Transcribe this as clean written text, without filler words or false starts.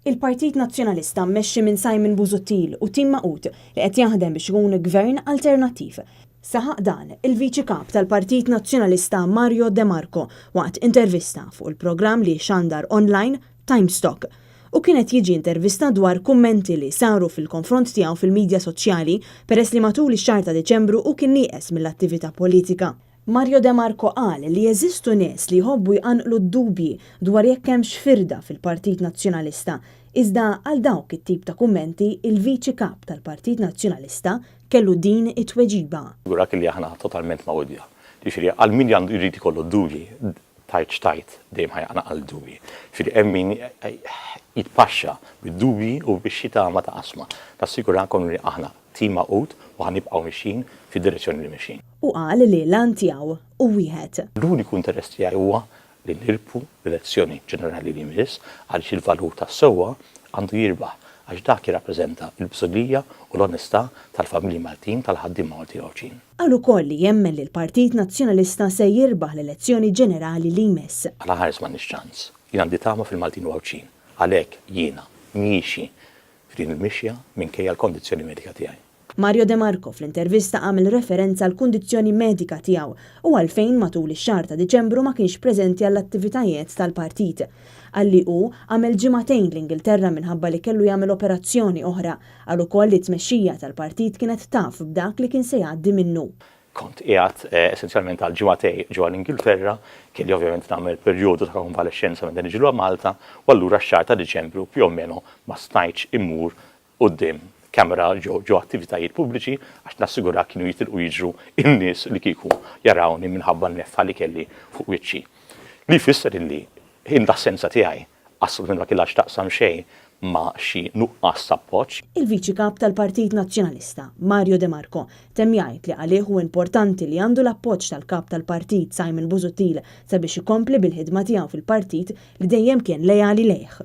Il-Partit Nazzjonalista mmexxi minn Simon Busuttil u Tim Maqut li qed jaħdem biex ikun gvern alternattiv. Saħaq dan il-Viċi Kap tal-Partit Nazzjonalista Mario De Marco waqt intervista fuq il-programm li xandar online Timestock u kienet jiġi intervista dwar kummenti li saru fil-konfront tiegħu fil-medja soċjali peress li matul ix-xahar ta' Deċembru u kien nieqes mill-attività politika. Mario De Marco qal li jeżistu nies li jħobbu jqanqlu d-dubji dwar jekk hemmx firda fil-Partit Nazzjonalista, iżda għal dawk it-tip ta' kummenti il-Viċi Kap tal-Partit Nazzjonalista kellu din it-tweġiba. Gurak li aħna totalment mawdija. Ġifieri għal min għandu jrid ikollu dubji tajt dejjem ħajqana għal dubji. Ġifieri hemm min jitpaxxa bid-dubji u bix-xitama ta' asma. Tassigurakom li aħna Tim Maqut u ħanibqgħu mixin fid-direzzjoni li mixin. U qal li l-an tiegħu u wieħed. L-uniku interess tiegħi huwa li nirpu l-elezzjoni ġenerali li jmiss għaliex il-valuta sewwa għandu jirbaħ għax dak jirrappreżenta l-bżolija u l-onestà tal-familji Maltin tal-ħaddiem Malti għawċin. Qal ukoll li jemmen li l-Partit Nazzjonalista se jirbaħ l-elezzjoni ġenerali li jmiss. Għala ħares m'għandniex ċans. Jien għandi tama fil-Maltin għawċin. Għalhekk jiena miexi f'din il-mixja minkejja l-kondizzjoni medika tiegħi. Mario De Marco fl-intervista għamel referenza għal kundizzjoni medika tiegħu u għalfejn matul ix-xahar ta' Diċembru ma kienx preżenti għall-attivitajiet tal-partit. Għalli hu għamel ġimagħtejn l-Ingilterra minħabba li kellu jagħmel operazzjoni oħra għal ukoll li tmexxija tal-partit kienet taf b'dak li kien se jgħaddi minnu. Kont qiegħed essenzjalment għal ġimagħtejn ġewwa l-Ingilterra, kelli ovvjament nagħmel perjodu ta' konvalescenza minn niġi Malta u allura x-xahar ta' Diċembru più o meno ma stajtx immur quddiem kamera ġo attivitajiet pubbliċi għax nassigura kienu jitilqu jiġru in-nies li kieku jarawni minħabba n-neffa li kelli fuq wiċċi. Li jfisser illi l-assenza tiegħi assolutament ma killax taqsam xejn ma' xi nuqqas appoġġ. Il-Viċi Kap tal-Partit Nazzjonalista, Mario De Marco, temm jgħid li għalih hu importanti li għandu l-appoġġ tal-Kap tal-Partit Simon Busuttil sabiex ikompli bil-ħidma tiegħu fil-partit li dejjem kien lejali lejh.